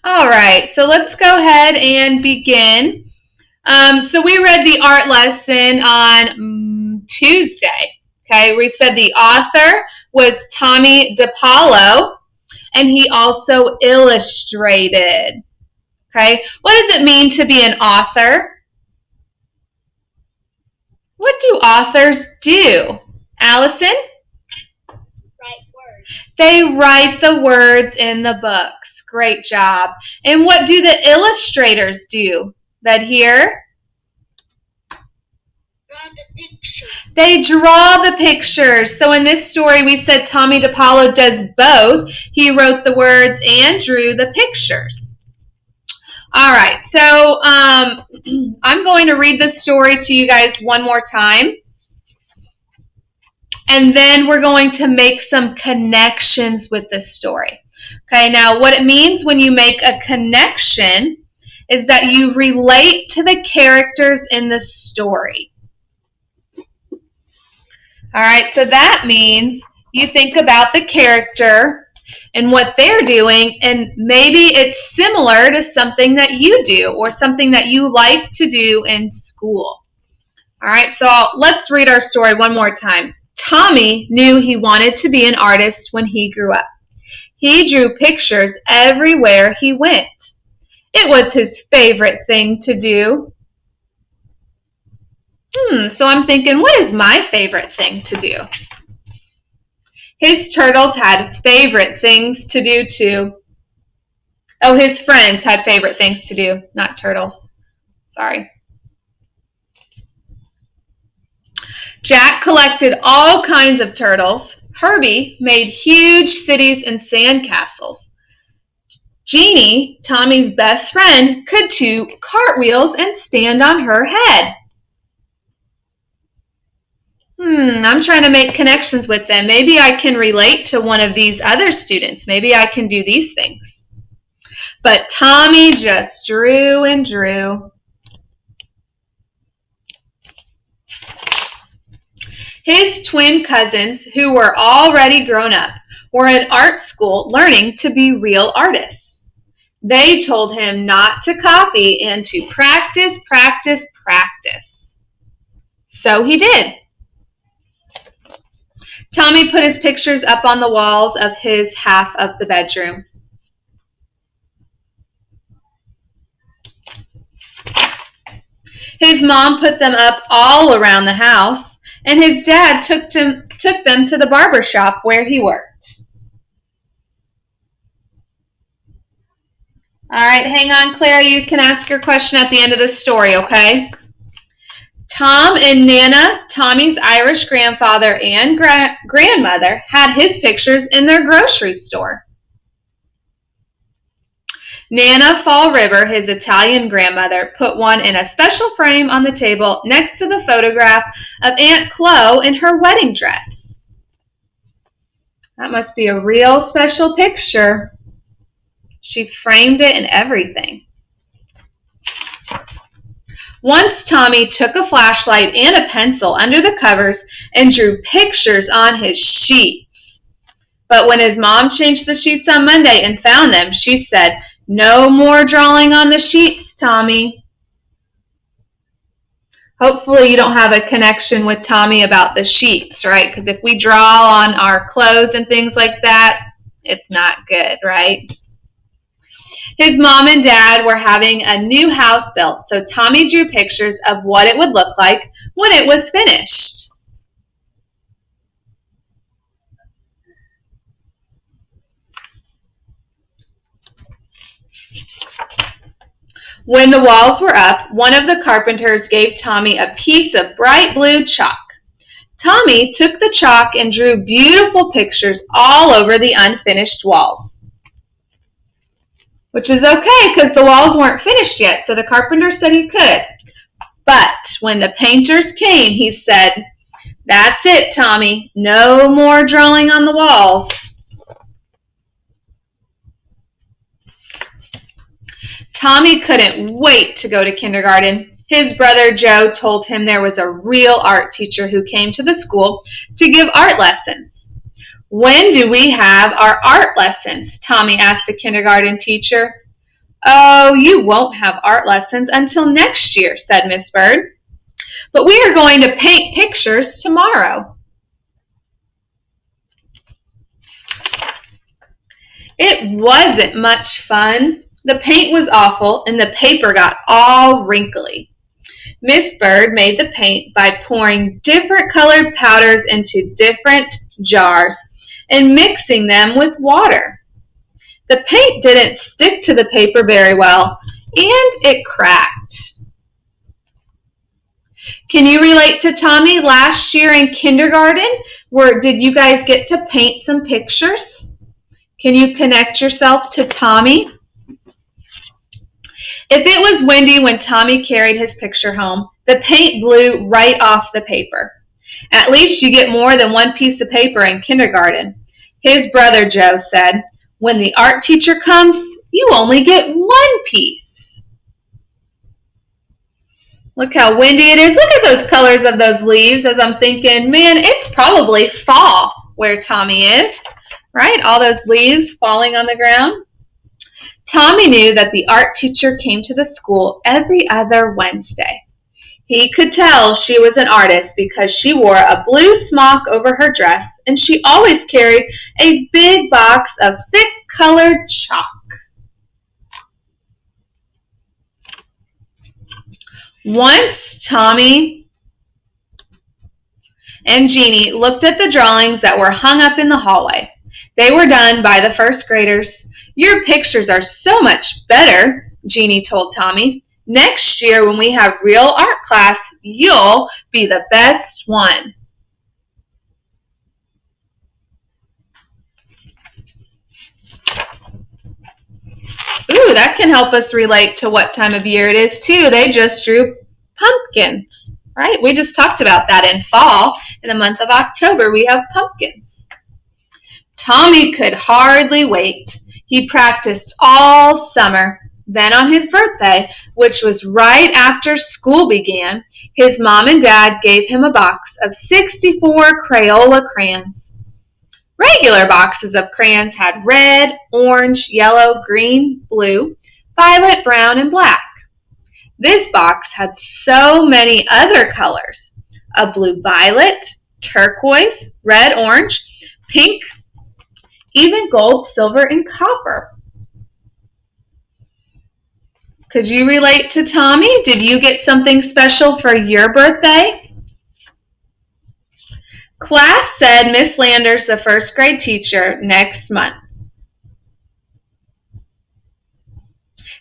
All right, so let's go ahead and begin. So we read the art lesson on Tuesday. Okay, we said the author was Tommy DiPaolo, and he also illustrated. Okay, what does it mean to be an author? What do authors do? Allison? Write words. They write the words in the books. Great job. And what do the illustrators do? That here? Draw the picture. They draw the pictures. So in this story, we said Tommy DiPaolo does both. He wrote the words and drew the pictures. All right, so I'm going to read this story to you guys one more time. And then we're going to make some connections with this story. Okay, now what it means when you make a connection is that you relate to the characters in the story. All right, so that means you think about the character and what they're doing, and maybe it's similar to something that you do or something that you like to do in school. All right, so let's read our story one more time. Tommy knew he wanted to be an artist when he grew up. He drew pictures everywhere he went. It was his favorite thing to do. So I'm thinking, what is my favorite thing to do? His turtles had favorite things to do too. Oh, his friends had favorite things to do, not turtles. Sorry. Jack collected all kinds of turtles. Herbie made huge cities and sand castles. Jeannie, Tommy's best friend, could do cartwheels and stand on her head. I'm trying to make connections with them. Maybe I can relate to one of these other students. Maybe I can do these things. But Tommy just drew and drew. His twin cousins, who were already grown up, were in art school learning to be real artists. They told him not to copy and to practice, practice, practice. So he did. Tommy put his pictures up on the walls of his half of the bedroom. His mom put them up all around the house, and his dad took them to the barber shop where he worked. All right, hang on, Claire. You can ask your question at the end of the story, okay? Tom and Nana, Tommy's Irish grandfather and grandmother, had his pictures in their grocery store. Nana Fall River, his Italian grandmother, put one in a special frame on the table next to the photograph of Aunt Chloe in her wedding dress. That must be a real special picture. She framed it and everything. Once Tommy took a flashlight and a pencil under the covers and drew pictures on his sheets. But when his mom changed the sheets on Monday and found them, she said, "No more drawing on the sheets, Tommy." Hopefully you don't have a connection with Tommy about the sheets, right? Because if we draw on our clothes and things like that, it's not good, right? His mom and dad were having a new house built, so Tommy drew pictures of what it would look like when it was finished. When the walls were up, one of the carpenters gave Tommy a piece of bright blue chalk. Tommy took the chalk and drew beautiful pictures all over the unfinished walls. Which is okay because the walls weren't finished yet, so the carpenter said he could. But when the painters came, he said, "That's it, Tommy. No more drawing on the walls." Tommy couldn't wait to go to kindergarten. His brother Joe told him there was a real art teacher who came to the school to give art lessons. "When do we have our art lessons?" Tommy asked the kindergarten teacher. "Oh, you won't have art lessons until next year," said Miss Bird. "But we are going to paint pictures tomorrow." It wasn't much fun. The paint was awful and the paper got all wrinkly. Miss Bird made the paint by pouring different colored powders into different jars and mixing them with water. The paint didn't stick to the paper very well, and it cracked. Can you relate to Tommy last year in kindergarten? Did you guys get to paint some pictures? Can you connect yourself to Tommy? If it was windy when Tommy carried his picture home, the paint blew right off the paper. At least you get more than one piece of paper in kindergarten. His brother Joe said, "When the art teacher comes, you only get one piece." Look how windy it is. Look at those colors of those leaves as I'm thinking, man, it's probably fall where Tommy is, right? All those leaves falling on the ground. Tommy knew that the art teacher came to the school every other Wednesday. He could tell she was an artist because she wore a blue smock over her dress and she always carried a big box of thick colored chalk. Once Tommy and Jeannie looked at the drawings that were hung up in the hallway. They were done by the first graders. "Your pictures are so much better," Jeannie told Tommy. "Next year when we have real art class, you'll be the best one." Ooh, that can help us relate to what time of year it is too. They just drew pumpkins, right? We just talked about that in fall. In the month of October, we have pumpkins. Tommy could hardly wait. He practiced all summer. Then on his birthday, which was right after school began, his mom and dad gave him a box of 64 Crayola crayons. Regular boxes of crayons had red, orange, yellow, green, blue, violet, brown, and black. This box had so many other colors: a blue violet, turquoise, red, orange, pink, even gold, silver, and copper. Could you relate to Tommy? Did you get something special for your birthday? Class said Miss Landers, the first grade teacher, next month.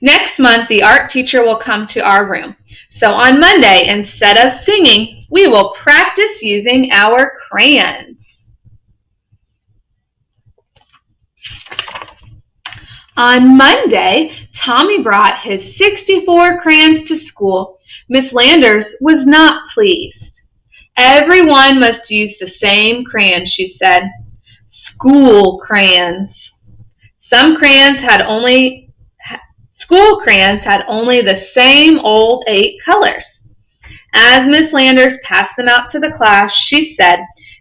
Next month, the art teacher will come to our room. So on Monday, instead of singing, we will practice using our crayons. On Monday, Tommy brought his 64 crayons to school. Miss Landers was not pleased. "Everyone must use the same crayons," she said. "School crayons." School crayons had only the same old 8 colors. As Miss Landers passed them out to the class, she said,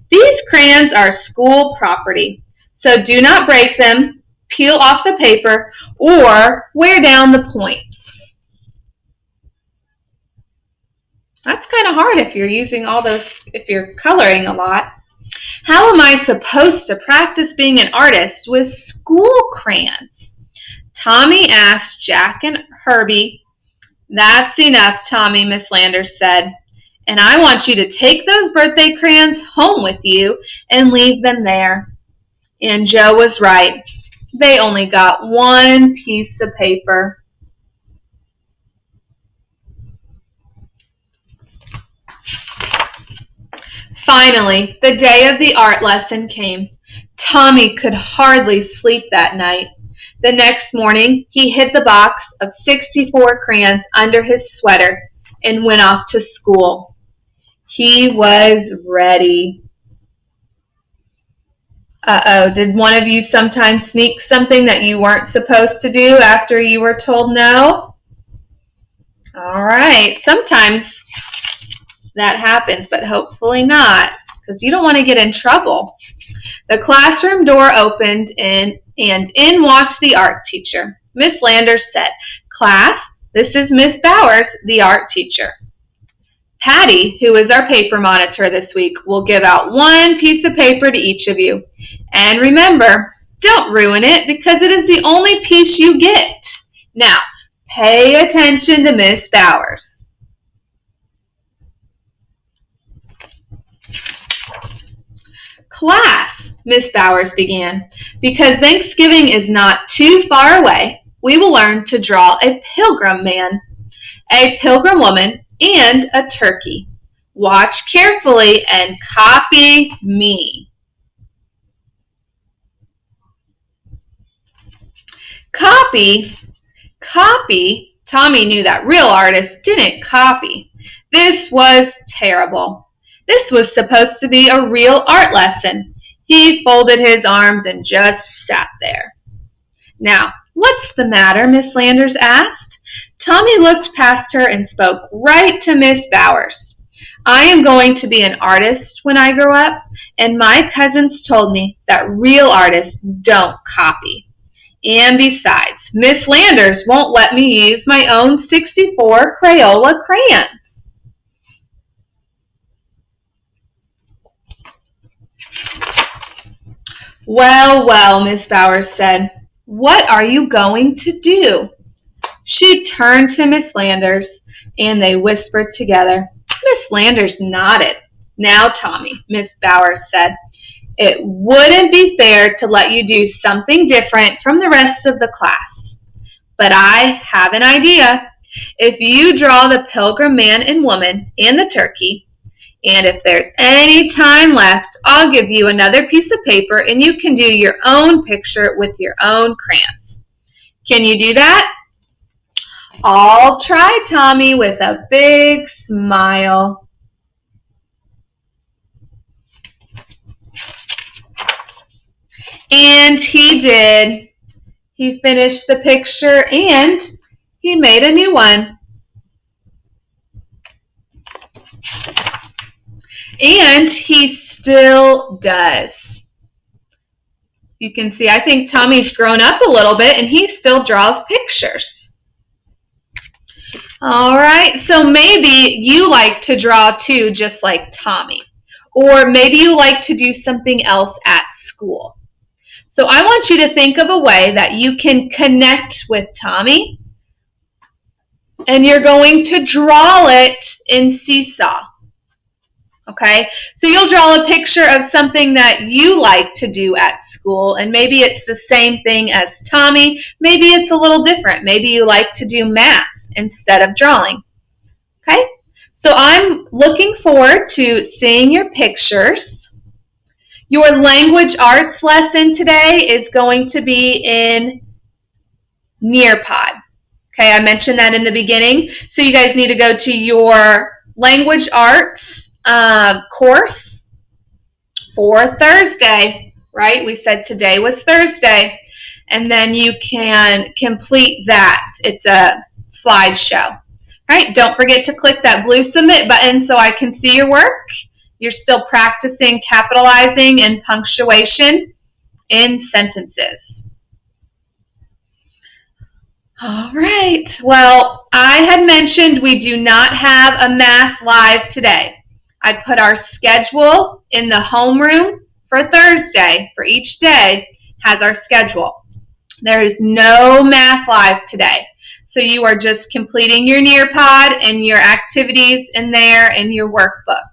"These crayons are school property, so do not break them, peel off the paper, or wear down the points." That's kind of hard if you're coloring a lot. How am I supposed to practice being an artist with school crayons? Tommy asked Jack and Herbie. "That's enough, Tommy," Miss Landers said. "And I want you to take those birthday crayons home with you and leave them there." And Joe was right. They only got one piece of paper. Finally, the day of the art lesson came. Tommy could hardly sleep that night. The next morning, he hid the box of 64 crayons under his sweater and went off to school. He was ready. Uh-oh, did one of you sometimes sneak something that you weren't supposed to do after you were told no? All right, sometimes that happens, but hopefully not, because you don't want to get in trouble. The classroom door opened and in walked the art teacher. Miss Landers said, "Class, this is Miss Bowers, the art teacher. Patty, who is our paper monitor this week, will give out one piece of paper to each of you. And remember, don't ruin it because it is the only piece you get. Now, pay attention to Miss Bowers." "Class," Miss Bowers began, "because Thanksgiving is not too far away, we will learn to draw a pilgrim man, a pilgrim woman, and a turkey. Watch carefully and copy me." Copy? Copy? Tommy knew that real artists didn't copy. This was terrible. This was supposed to be a real art lesson. He folded his arms and just sat there. "Now, what's the matter?" Miss Landers asked. Tommy looked past her and spoke right to Miss Bowers. "I am going to be an artist when I grow up, and my cousins told me that real artists don't copy. And besides, Miss Landers won't let me use my own 64 Crayola crayons." "Well, well," Miss Bowers said, "what are you going to do?" She turned to Miss Landers, and they whispered together. Miss Landers nodded. "Now, Tommy," Miss Bowers said, "it wouldn't be fair to let you do something different from the rest of the class. But I have an idea. If you draw the pilgrim man and woman and the turkey, and if there's any time left, I'll give you another piece of paper and you can do your own picture with your own crayons. Can you do that?" "I'll try," Tommy, with a big smile. And he did. He finished the picture and he made a new one. And he still does. You can see, I think Tommy's grown up a little bit and he still draws pictures. All right, so maybe you like to draw too, just like Tommy. Or maybe you like to do something else at school. So I want you to think of a way that you can connect with Tommy, and you're going to draw it in Seesaw. Okay, so you'll draw a picture of something that you like to do at school, and maybe it's the same thing as Tommy. Maybe it's a little different. Maybe you like to do math instead of drawing. Okay, so I'm looking forward to seeing your pictures. Your language arts lesson today is going to be in Nearpod. Okay, I mentioned that in the beginning. So you guys need to go to your language arts course for Thursday, right? We said today was Thursday. And then you can complete that. It's a slideshow. All right, don't forget to click that blue submit button so I can see your work. You're still practicing capitalizing and punctuation in sentences. All right, well, I had mentioned we do not have a math live today. I put our schedule in the homeroom for Thursday. For each day has our schedule. There is no math live today. So you are just completing your Nearpod and your activities in there in your workbook.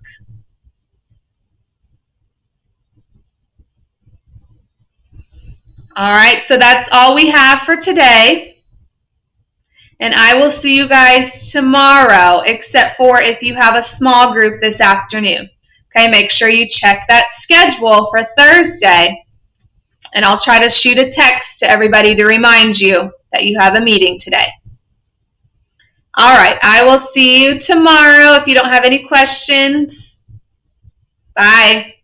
All right, so that's all we have for today. And I will see you guys tomorrow, except for if you have a small group this afternoon. Okay, make sure you check that schedule for Thursday. And I'll try to shoot a text to everybody to remind you that you have a meeting today. All right, I will see you tomorrow if you don't have any questions. Bye.